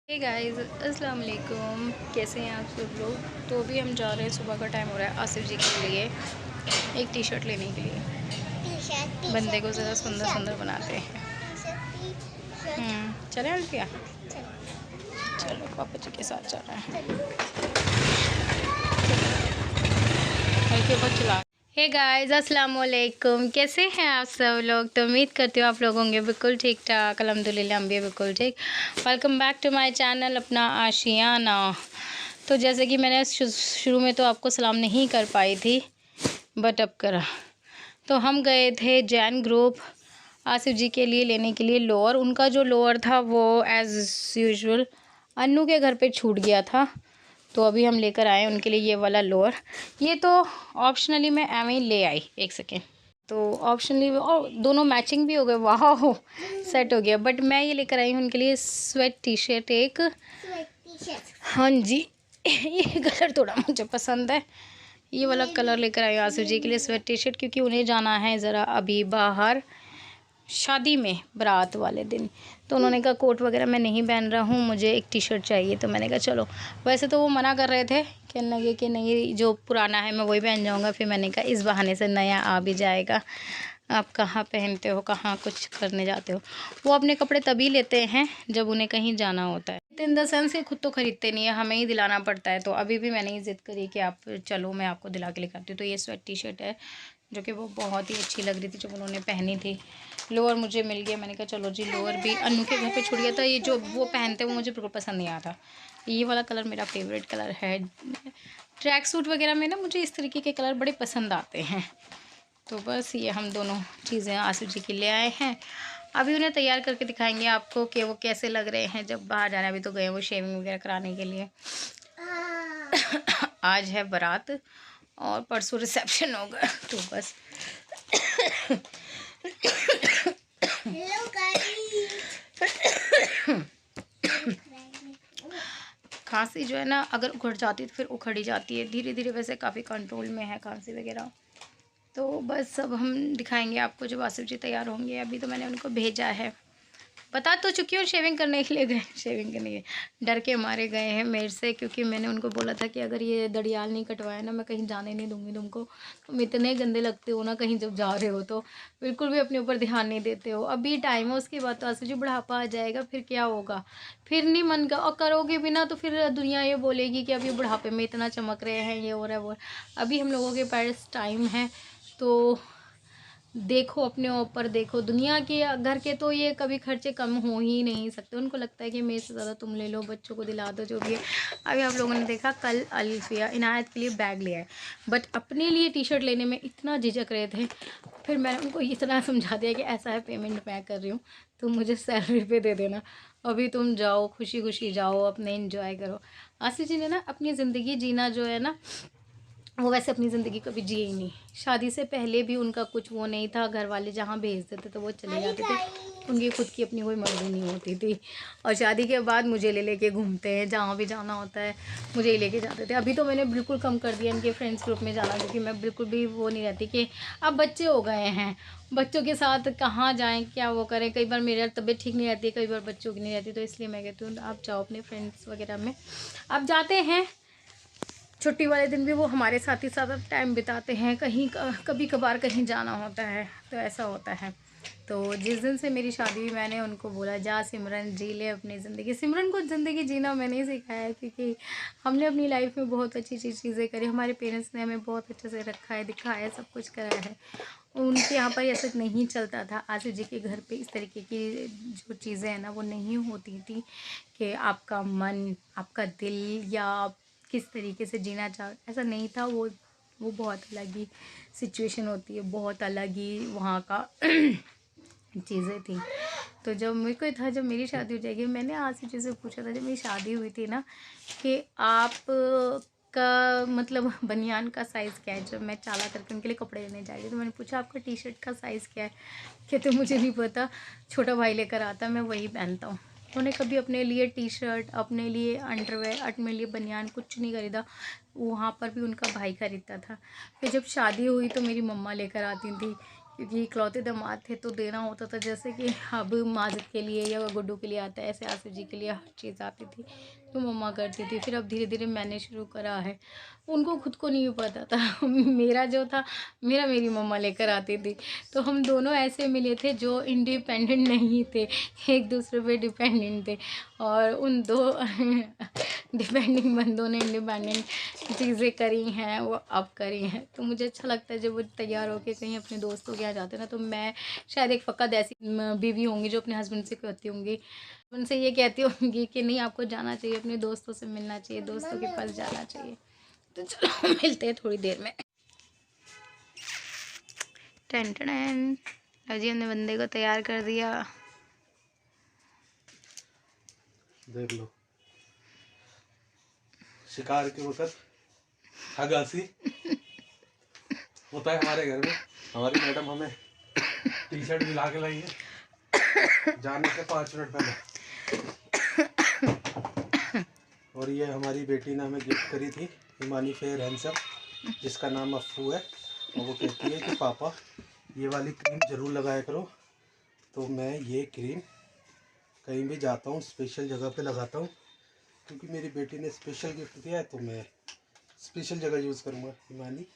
Hey guys अस्सलाम वालेकुम। कैसे हैं आप सब लोग। तो अभी हम जा रहे हैं, सुबह का टाइम हो रहा है आसिफ जी के लिए एक टी शर्ट लेने के लिए। बंदे को ज़रा सुंदर सुंदर बनाते हैं। चले अल्फिया, चलो पापा जी के साथ चल रहे हैं। अल्फिया को चला। हे गाइस अस्सलाम वालेकुम। कैसे हैं आप सब लोग। तो उम्मीद करती हूँ आप लोग होंगे बिल्कुल ठीक ठाक। अल्हम्दुलिल्लाह हम भी बिल्कुल ठीक। Welcome back to my channel Apna Ashiyana. तो जैसे कि मैंने शुरू में तो आपको सलाम नहीं कर पाई थी, बट अब करा। तो हम गए थे जैन ग्रुप आसिफ जी के लिए लेने के लिए लोअर। उनका जो लोअर था वो एज़ यूजुअल अन्नू के घर पे छूट गया था, तो अभी हम लेकर आए उनके लिए ये वाला लोअर। ये तो ऑप्शनली मैं एम ही ले आई, एक सेकेंड। तो ऑप्शनली और दोनों मैचिंग भी हो गए, वाह सेट हो गया। बट मैं ये लेकर आई हूँ उनके लिए स्वेट टी शर्ट एक। हाँ जी ये कलर थोड़ा मुझे पसंद है, ये वाला कलर लेकर आई हूँ आसिफ जी के लिए स्वेट टी शर्ट, क्योंकि उन्हें जाना है ज़रा अभी बाहर शादी में बारात वाले दिन। तो उन्होंने कहा कोट वगैरह मैं नहीं पहन रहा हूँ, मुझे एक टी शर्ट चाहिए। तो मैंने कहा चलो। वैसे तो वो मना कर रहे थे, कहने लगे कि नहीं जो पुराना है मैं वही पहन जाऊँगा। फिर मैंने कहा इस बहाने से नया आ भी जाएगा। आप कहाँ पहनते हो, कहाँ कुछ करने जाते हो। वो अपने कपड़े तभी लेते हैं जब उन्हें कहीं जाना होता है। इन द सेंस से खुद तो ख़रीदते नहीं है, हमें ही दिलाना पड़ता है। तो अभी भी मैंने ही ज़िद करी कि आप चलो मैं आपको दिला के लेकर आती हूँ। तो ये स्वेट टी शर्ट है जो कि वो बहुत ही अच्छी लग रही थी जब उन्होंने पहनी थी। लोअर मुझे मिल गया, मैंने कहा चलो जी लोअर भी अन्नू के घर पे छूट गया था। ये जो वो पहनते वो मुझे बिल्कुल पसंद नहीं आता। ये वाला कलर मेरा फेवरेट कलर है। ट्रैक सूट वगैरह में ना मुझे इस तरीके के कलर बड़े पसंद आते हैं। तो बस ये हम दोनों चीज़ें आसिफ जी के ले आए हैं। अभी उन्हें तैयार करके दिखाएंगे आपको कि वो कैसे लग रहे हैं जब बाहर जाना। अभी तो गए वो शेविंग वगैरह कराने के लिए। आज है बारात और परसों रिसेप्शन होगा, तो बस खांसी जो है ना अगर उखड़ जाती है तो फिर उखड़ ही जाती है। धीरे धीरे वैसे काफ़ी कंट्रोल में है खांसी वगैरह। तो बस सब हम दिखाएंगे आपको जब आसिफ जी तैयार होंगे। अभी तो मैंने उनको भेजा है, बता तो चुकी हूँ शेविंग करने के लिए गए। शेविंग करने के डर के मारे गए हैं मेरे से, क्योंकि मैंने उनको बोला था कि अगर ये दड़ियाल नहीं कटवाया ना मैं कहीं जाने नहीं दूँगी तुमको। तुम इतने गंदे लगते हो ना कहीं जब जा रहे हो तो बिल्कुल भी अपने ऊपर ध्यान नहीं देते हो। अभी टाइम है, उसके बाद तो आसिफ जी बुढ़ापा आ जाएगा, फिर क्या होगा। फिर नहीं मन का और करोगे भी ना तो फिर दुनिया ये बोलेगी कि अभी बुढ़ापे में इतना चमक रहे हैं, ये हो रहा है वो। अभी हम लोगों के पास टाइम है, तो देखो अपने ऊपर देखो। दुनिया के घर के तो ये कभी खर्चे कम हो ही नहीं सकते। उनको लगता है कि मेरे से ज़्यादा तुम ले लो, बच्चों को दिला दो, जो भी है। अभी आप लोगों ने देखा कल अल्फिया इनायत के लिए बैग लिया है, बट अपने लिए टी शर्ट लेने में इतना झिझक रहे थे। फिर मैंने उनको इतना समझा दिया कि ऐसा है पेमेंट मैं कर रही हूँ, तुम मुझे सैलरी पे दे देना। अभी तुम जाओ खुशी खुशी जाओ, अपने इंजॉय करो। आसिफ जी ने ना अपनी ज़िंदगी जीना जो है ना, वो वैसे अपनी ज़िंदगी कभी जिए ही नहीं। शादी से पहले भी उनका कुछ वो नहीं था, घर वाले जहाँ भेज देते तो वो चले जाते थे, उनकी खुद की अपनी कोई मर्जी नहीं होती थी। और शादी के बाद मुझे ले लेके घूमते हैं, जहाँ भी जाना होता है मुझे ही लेके जाते थे। अभी तो मैंने बिल्कुल कम कर दिया इनके फ्रेंड्स ग्रुप में जाना, क्योंकि मैं बिल्कुल भी वो नहीं रहती कि अब बच्चे हो गए हैं, बच्चों के साथ कहाँ जाएँ क्या वो करें। कई बार मेरी तबीयत ठीक नहीं रहती, कई बार बच्चों की नहीं रहती, तो इसलिए मैं कहती हूँ आप जाओ अपने फ्रेंड्स वगैरह में। आप जाते हैं छुट्टी वाले दिन भी वो हमारे साथ ही साथ टाइम बिताते हैं, कहीं कभी कभार कहीं जाना होता है तो ऐसा होता है। तो जिस दिन से मेरी शादी हुई मैंने उनको बोला जा सिमरन जी ले अपनी ज़िंदगी। सिमरन को ज़िंदगी जीना मैंने सिखाया है, क्योंकि हमने अपनी लाइफ में बहुत अच्छी चीज़ें करी। हमारे पेरेंट्स ने हमें बहुत अच्छे से रखा है, दिखाया है, सब कुछ करा है। उनके यहाँ पर ऐसा नहीं चलता था। आसिफ जी के घर पे इस तरीके की जो चीज़ें हैं ना वो नहीं होती थी कि आपका मन, आपका दिल या किस तरीके से जीना चाहो, ऐसा नहीं था। वो बहुत अलग ही सिचुएशन होती है, बहुत अलग ही वहाँ का चीज़ें थी। तो जब मेरे को था जब मेरी शादी हो जाएगी, मैंने आसिफ जी से पूछा था जब मेरी शादी हुई थी ना कि आप का मतलब बनियान का साइज़ क्या है। जब मैं चाला करके उनके लिए कपड़े लेने जा रही थी तो मैंने पूछा आपका टी शर्ट का साइज़ क्या है। कहते मुझे नहीं पता, छोटा भाई लेकर आता मैं वही पहनता हूँ। उन्होंने कभी अपने लिए टी शर्ट, अपने लिए अंडरवेयर, अपने लिए बनियान कुछ नहीं खरीदा। वहाँ पर भी उनका भाई खरीदता था। फिर जब शादी हुई तो मेरी मम्मा लेकर आती थी क्योंकि इकलौते दामाद थे तो देना होता था। जैसे कि अब माजिद के लिए या गुड्डू के लिए आता है, ऐसे आसिफ जी के लिए हर चीज़ आती थी तो मम्मा करती थी। फिर अब धीरे धीरे मैंने शुरू करा है। उनको खुद को नहीं पता था मेरा जो था मेरी मम्मा लेकर आती थी। तो हम दोनों ऐसे मिले थे जो इंडिपेंडेंट नहीं थे, एक दूसरे पे डिपेंडेंट थे। और उन दो डिपेंडिंग बंदों ने इंडिपेंडेंट चीज़ें करी हैं, वो अब करी हैं। तो मुझे अच्छा लगता है जब वो तैयार होकर कहीं अपने दोस्तों के यहाँ जाते हैं ना, तो मैं शायद एक फ़कत ऐसी बीवी होंगी जो अपने हस्बैंड से कहती होंगी, उनसे ये कहती होंगी कि नहीं आपको जाना चाहिए, अपने दोस्तों से मिलना चाहिए, दोस्तों के पास जाना चाहिए। तो चलो मिलते हैं थोड़ी देर में। टन टन अजी हमने बंदे को तैयार कर दिया। देख लो शिकार के वक्त हगासी होता है हमारे घर में। हमारी मैडम हमें टी शर्ट दिला के लाई है जाने से 5 मिनट पहले। और ये हमारी बेटी ने हमें गिफ्ट करी थी हिमानी फेयर हैंडसम, जिसका नाम अफ्फू है। और वो कहती है कि पापा ये वाली क्रीम ज़रूर लगाया करो। तो मैं ये क्रीम कहीं भी जाता हूँ स्पेशल जगह पे लगाता हूँ, क्योंकि मेरी बेटी ने स्पेशल गिफ्ट दिया है तो मैं स्पेशल जगह यूज़ करूँगा Himani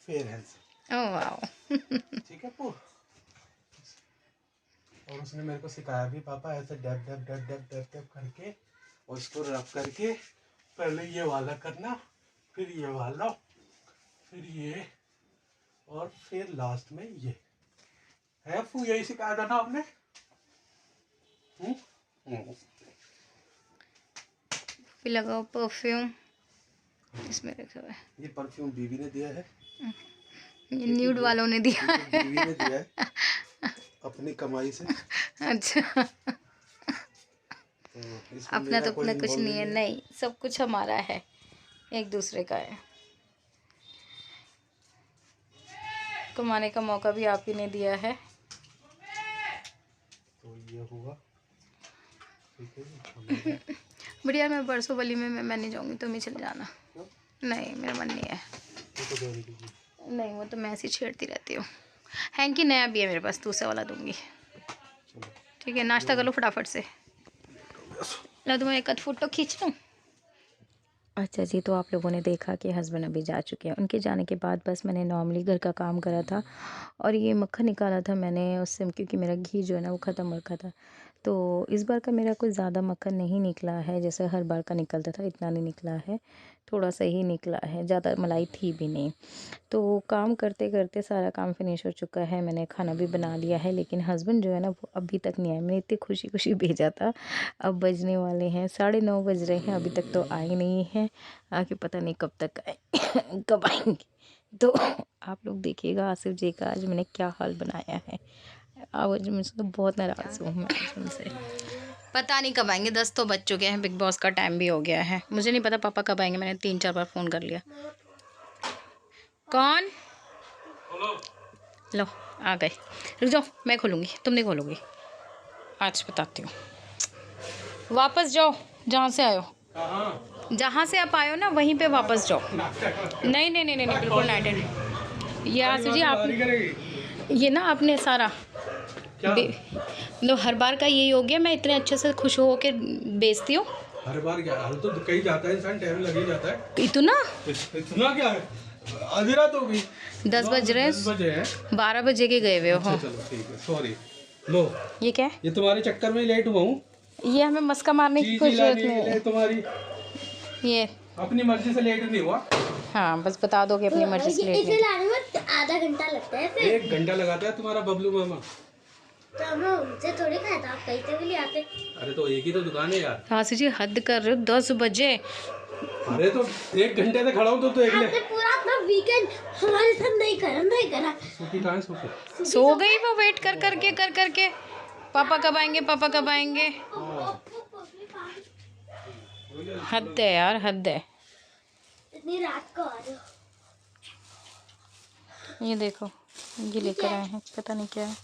fair handsome. Oh wow ठीक है पू। और उसने मेरे को सिखाया भी पापा ऐसे dub dub dub dub dub dub करके और इसको रब करके पहले ये वाला करना, फिर ये वाला, फिर ये, और फिर लास्ट में ये है। फू यही सिखाया था ना आपने? फिर लगाओ परफ्यूम, इसमें रखा हुआ है। ये परफ्यूम बीवी ने दिया है, ये न्यूड वालों ने दिया है। बीवी ने दिया है अपनी कमाई से। अच्छा तो अपना तो अपना कुछ नहीं है, नहीं सब कुछ हमारा है, एक दूसरे का है। कमाने का मौका भी आप ही ने दिया है। तो ये हुआ ठीक है। बढ़िया। मैं परसों वली में मैं नहीं जाऊंगी, तुम ही चल जाना। नहीं मेरा मन नहीं है। नहीं वो तो मैं ऐसी छेड़ती रहती हूँ। हैंकी नया भी है मेरे पास, दूसरा वाला दूंगी। ठीक है नाश्ता कर लो फटाफट से। लो तुम्हें एक फ़ोटो खींच लूँ। अच्छा जी, तो आप लोगों ने देखा कि हस्बैंड अभी जा चुके हैं। उनके जाने के बाद बस मैंने नॉर्मली घर का काम करा था और ये मक्खन निकाला था मैंने उससे, क्योंकि मेरा घी जो है ना वो ख़त्म हो रखा था। तो इस बार का मेरा कुछ ज़्यादा मक्खन नहीं निकला है, जैसे हर बार का निकलता था इतना नहीं निकला है, थोड़ा सा ही निकला है, ज़्यादा मलाई थी भी नहीं। तो काम करते करते सारा काम फिनिश हो चुका है, मैंने खाना भी बना लिया है। लेकिन हस्बैंड जो है ना वो अभी तक नहीं आए। मैंने इतनी खुशी खुशी भेजा था, अब बजने वाले हैं 9:30 बज रहे हैं, अभी तक तो आए नहीं हैं। आके पता नहीं कब तक आए कब आएंगे। तो आप लोग देखिएगा आसिफ जी का आज मैंने क्या हाल बनाया है। आज मुझसे तो बहुत नाराज़ हूँ मैं उनसे। पता नहीं कब आएंगे, 10 तो बज चुके हैं, बिग बॉस का टाइम भी हो गया है। मुझे नहीं पता पापा कब आएंगे, मैंने 3-4 बार फ़ोन कर लिया। कौन? लो आ गए। रुक जाओ मैं खोलूँगी, तुम नहीं खोलोगी। आज बताती हूँ। वापस जाओ जहाँ से आयो, जहाँ से आप आयो ना वहीं पे वापस जाओ। नहीं नहीं नहीं नहीं, नहीं बिल्कुल नहीं। ये आसिफ जी आप ये ना आपने सारा मतलब हर बार का यही हो गया। मैं इतने अच्छे से खुश हो के बेचती हूँ। हर बार क्या, हर तो कहीं जाता है इंसान, टाइम लग ही जाता है। इतना क्या है, आधी रात हो गई, 10 बज रहे हैं, 12 बजे के गए हुए हो। अच्छा चलो ठीक है, सॉरी। लो ये क्या है? ये तुम्हारे चक्कर में लेट हुआ हूँ। ये हमें मस्का मारने की कोई जरूरत नहीं है। तुम्हारी ये अपनी मर्जी से लेट नहीं हुआ। हाँ बस बता दो कि अपनी मर्जी से लेट इसे लाने में आधा घंटा लगता है, फिर 1 घंटा लगाता है तुम्हारा बबलू मामा। तो हम उनसे थोड़ी खाता, आप कहीं से भी ले आते। अरे तो एक ही तो दुकान है यार। आसिफ जी हद कर रहे हो, 10 बजे। अरे तो 1 घंटे से खड़ा हूँ तो एक ले। आपने पूरा अपना वीकेंड हमारे साथ नहीं करा। सूखी कहाँ है सूखी? सो गई वो वेट कर करके पापा कब आएंगे, पापा कब आएंगे। हद है यार, हद है। इतनी रात को आ रहे हो। ये देखो ये लेकर आए हैं, पता नहीं क्या है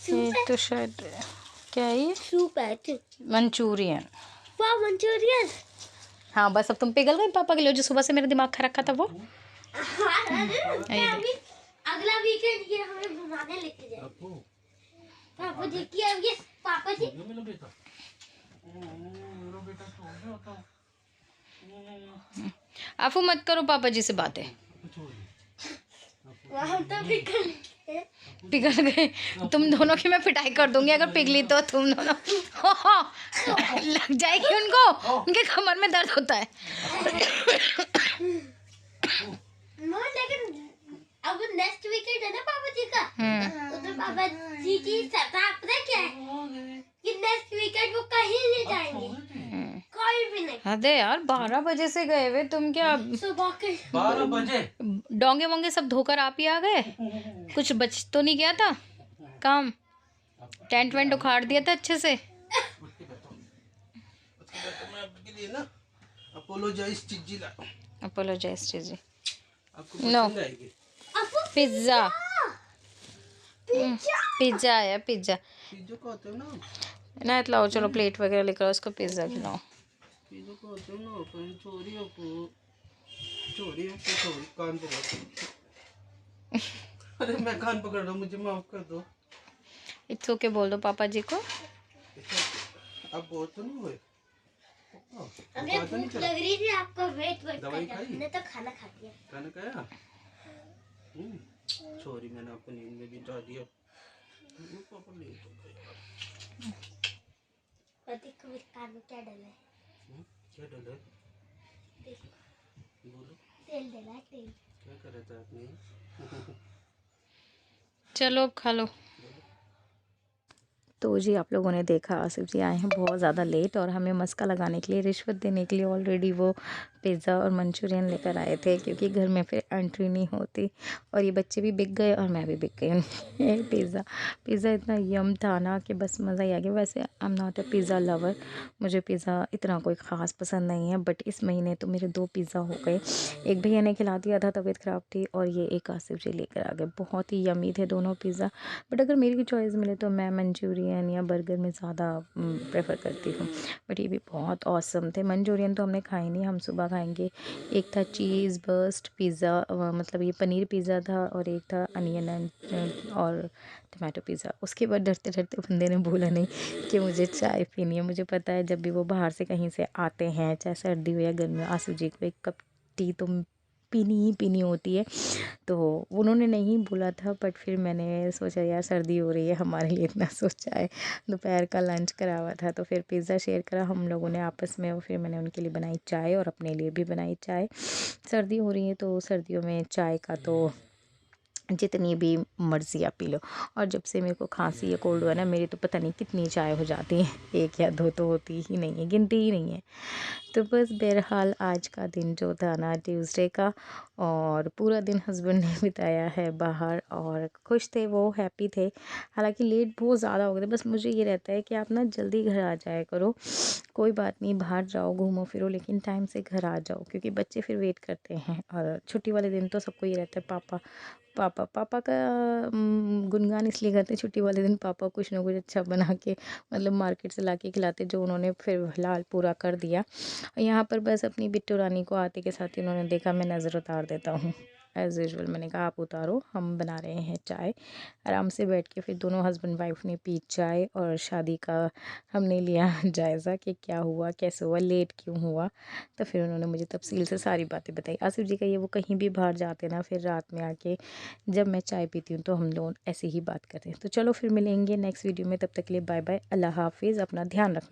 ये, तो शायद क्या है ये, सूप है, मंचूरियन। वाह मंचूरियन। हाँ बस अब तुम पिघल गए पापा के लिए, जो सुबह से मेरा दिमाग खा रखा था वो। अगला वीकेंड ये हमें घुमाने लेके जाए आपको पापा जी की अब ये पापा जी मेरा बेटा सो गया था। आफू मत करो पापा जी से बातें, वहाँ तो वीकेंड पिघल गए तुम दोनों की। मैं पिटाई कर दूंगी अगर पिघली तो तुम दोनों। लग जाएगी उनको, उनके कमर में दर्द होता है। नो लेकिन अब नेक्स्ट वीकेंड है ना पापा जी का, तो पापा जी की सत्ता पता है क्या है कि नेक्स्ट वीकेंड वो कहीं नहीं जाएंगे, कोई भी नहीं। अरे यार 12 बजे से गए हुए, तुम क्या सुबह के 12 बजे डोंगे वोंगे सब धोकर आप ही आ गए? कुछ बच तो नहीं गया था काम? टेंट वेंट उखाड़ दिया था अच्छे से? मैं आपके लिए ना अपोलोजाइज चीज़ ला, अपोलोजाइज जी। आपको No. पसंद आएगी। पिज्जा, पिज्जा आया पिज्जा। पिज्जा को होते हो ना, ना लाओ चलो प्लेट वगैरह लेकर आओ, उसको पिज्जा खिलाओ। पिज्जा को होते हो ना, कहीं चोरी कान पकड़। अरे मैं कान पकड़ रहा हूँ, मुझे माफ कर दो। इट्स ओके बोल दो पापा जी को। अब बहुत तो नहीं हुए। हमें भूख लग रही थी, आपको वेट दवाई करना, खाई? हमने तो खाना खा लिया। खाना खाया? सॉरी मैंने आपको नींद में भी डाल दिया। पापा नहीं तो यार। पति को मेरे कान में क्या डला है? क्या डला है? देखो बोलो तेल डला है, तेल। क्या कर रहा था आपने? चलो अब खा लो। तो जी आप लोगों ने देखा आसिफ जी आए हैं बहुत ज़्यादा लेट, और हमें मस्का लगाने के लिए, रिश्वत देने के लिए ऑलरेडी वो पिज़्ज़ा और मंचूरियन लेकर आए थे, क्योंकि घर में फिर एंट्री नहीं होती। और ये बच्चे भी बिक गए और मैं भी बिक गई। पिज़्ज़ा इतना यम था ना कि बस मज़ा ही आ गया। वैसे I am not a pizza lover, मुझे पिज़्ज़ा इतना कोई ख़ास पसंद नहीं है, बट इस महीने तो मेरे 2 पिज़्ज़ा हो गए। एक भैया ने खिला दिया था, तबीयत ख़राब थी, और ये एक आसिफ जी लेकर आ गए। बहुत ही यमी थे दोनों पिज़्ज़ा, बट अगर मेरी चॉइस मिले तो मैं मंचूरियन या बर्गर में ज़्यादा प्रेफर करती हूँ। बट ये भी बहुत औसम थे। मंचूरियन तो हमने खाए नहीं, हम सुबह खाएंगे। एक था चीज़ बर्स्ट पिज़्ज़ा, मतलब ये पनीर पिज़्ज़ा था, और एक था अनियन एंड और टमाटो पिज़्ज़ा। उसके बाद डरते डरते बंदे ने बोला नहीं कि मुझे चाय पीनी है। मुझे पता है जब भी वो बाहर से कहीं से आते हैं, चाहे सर्दी हो या गर्मी, आसिफ जी को एक कप टी तो पीनी ही पीनी होती है। तो उन्होंने नहीं बोला था, बट फिर मैंने सोचा यार सर्दी हो रही है, हमारे लिए इतना सोचा है। दोपहर का लंच करा हुआ था, तो फिर पिज़्ज़ा शेयर करा हम लोगों ने आपस में, और फिर मैंने उनके लिए बनाई चाय और अपने लिए भी बनाई चाय। सर्दी हो रही है तो सर्दियों में चाय का तो जितनी भी मर्ज़ी आप पी लो। और जब से मेरे को खांसी या कोल्ड हुआ ना, मेरी तो पता नहीं कितनी चाय हो जाती है, 1 या 2 तो होती ही नहीं है, गिनती ही नहीं है। तो बस बहरहाल आज का दिन जो था ना ट्यूसडे का, और पूरा दिन हस्बैंड ने बिताया है बाहर, और खुश थे वो, हैप्पी थे। हालांकि लेट बहुत ज़्यादा हो गए थे। बस मुझे ये रहता है कि आप ना जल्दी घर आ जाया करो, कोई बात नहीं, बाहर जाओ घूमो फिरो, लेकिन टाइम से घर आ जाओ, क्योंकि बच्चे फिर वेट करते हैं। और छुट्टी वाले दिन तो सबको ये रहता है पापा पापा पापा का गुणगान इसलिए करते हैं छुट्टी वाले दिन, पापा कुछ ना कुछ अच्छा बना के, मतलब मार्केट से ला के खिलाते, जो उन्होंने फिर फिलहाल पूरा कर दिया। यहाँ पर बस अपनी बिट्टू रानी को आते के साथ ही उन्होंने देखा मैं नज़र उतार देता हूँ एज़ यूजुअल। मैंने कहा आप उतारो, हम बना रहे हैं चाय। आराम से बैठ के फिर दोनों हस्बैंड वाइफ ने पी चाय, और शादी का हमने लिया जायज़ा कि क्या हुआ, कैसे हुआ, लेट क्यों हुआ। तो फिर उन्होंने मुझे तफसील से सारी बातें बताई। आसिफ जी का ये, वो कहीं भी बाहर जाते ना, फिर रात में आके जब मैं चाय पीती हूँ तो हम लोग ऐसे ही बात करते हैं। तो चलो फिर मिलेंगे नेक्स्ट वीडियो में, तब तक के लिए बाय बाय, अल्लाह हाफिज़, अपना ध्यान रखना।